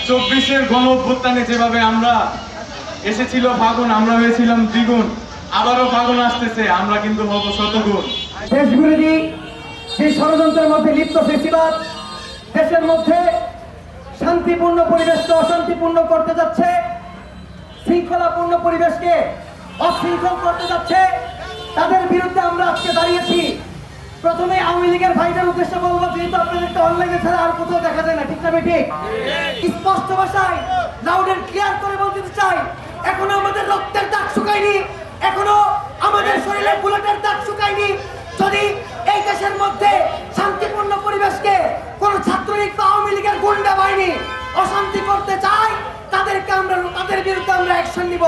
24-এর গণ অভ্যুত্থানে যেভাবে আমরা এসেছিল ফাগুন, আমরা হয়েছিলাম দ্বিগুণ, আবারও ফাগুন আসতেছে, আমরা কিন্তু হব শতগুণ। দেশ বিরোধী যে ষড়যন্ত্রের মধ্যে লিপ্ত ফেসিবাদ দেশের মধ্যে শান্তিপূর্ণ পরিবেশকে অশান্তিপূর্ণ করতে যাচ্ছে, শৃঙ্খলাপূর্ণ পরিবেশকে অশৃঙ্খল করতে যাচ্ছে, তাদের বিরুদ্ধে আমরা আজকে দাঁড়িয়েছি। প্রথমে আওয়ামী লীগের ভাইদের উদ্দেশ্যে বলবো, যেহেতু আপনাদেরকে অনলাইনে ছাড়া আর কোথাও দেখা যায় না, ঠিক না ঠিক? স্পষ্ট ভাষায় লাউড এন্ড ক্লিয়ার করে বলতে চাই, এখনো আমাদের রক্তের দাগ শুকায়নি, এখনো আমাদের শরীরে বুলেটের দাগ শুকায়নি। যদি এই দেশের মধ্যে শান্তিপূর্ণ পরিবেশকে কোন ছাত্রলীগ বা আওয়ামী লীগের গুন্ডা বাহিনী অশান্তি করতে চায়, তাদের বিরুদ্ধে আমরা অ্যাকশন নিব।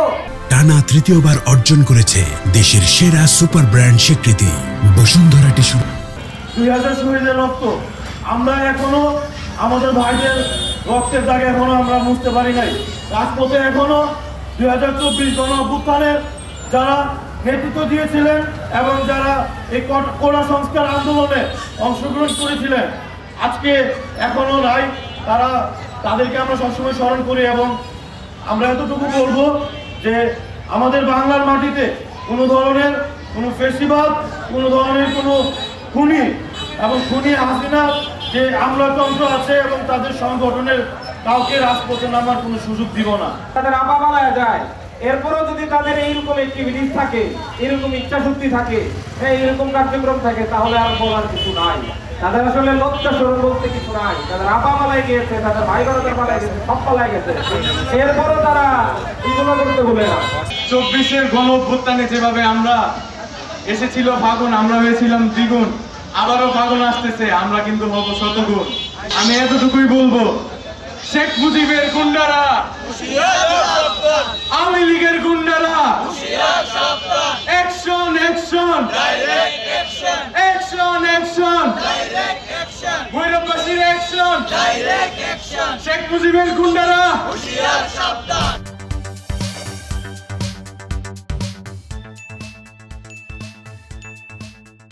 টানা তৃতীয়বার অর্জন করেছে দেশের সেরা সুপার ব্র্যান্ড স্বীকৃতি বসুন্ধরা টিস্যু। 2000 শহীদের রক্ত আমরা এখনো আমাদের ভাইদের রক্তের দাগে এখনো আমরা মুছতে পারি নাই। রাজপথে এখনো 2024 গণ অভ্যুত্থানের যারা নেতৃত্ব দিয়েছিলেন এবং যারা এই কোটা সংস্কার আন্দোলনে অংশগ্রহণ করেছিলেন, আজকে এখনো নাই, তাদেরকে আমরা সবসময় স্মরণ করি। এবং আমরা এতটুকু বলবো যে আমাদের বাংলার মাটিতে কোনো ধরনের কোনো ফেসিবাদ, কোনো ধরনের কোনো খুনি এবং খুনি হাসিনা যে আমলাতন্ত্র আছে এবং তাদের সংগঠনের কাউকে রাজপথে নামার কোনো সুযোগ দিব না। তাদের আপা বানায় যায়, এরপরও যদি তাদের এইরকম অ্যাক্টিভিটিস থাকে, এরকম ইচ্ছা শক্তি থাকে, এইরকম কার্যক্রম থাকে, তাহলে আর বলার কিছু নাই। তাদের আসলে লজ্জা শরম বলতে কিছু নাই। তাদের আপা পালাই গিয়েছে, তাদের ভাই বোনদের পালাই গেছে, সব পালাই গেছে, এরপরও তারা এগুলো করতে ভুলে না। 24-এর গণ অভ্যুত্থানে যেভাবে আমরা এসেছিল ফাগুন, আমরা হয়েছিলাম দ্বিগুণ, আবারও ফাগুন আসতেছে, আমরা কিন্তু হব শতগুণ। আমি এতটুকুই বলবো, শেখ মুজিবের গুন্ডারা, আওয়ামী লীগের গুন্ডারা, অ্যাকশন অ্যাকশন অ্যাকশন অ্যাকশন, ভৈরববাসীর অ্যাকশন, শেখ মুজিবের গুন্ডারা।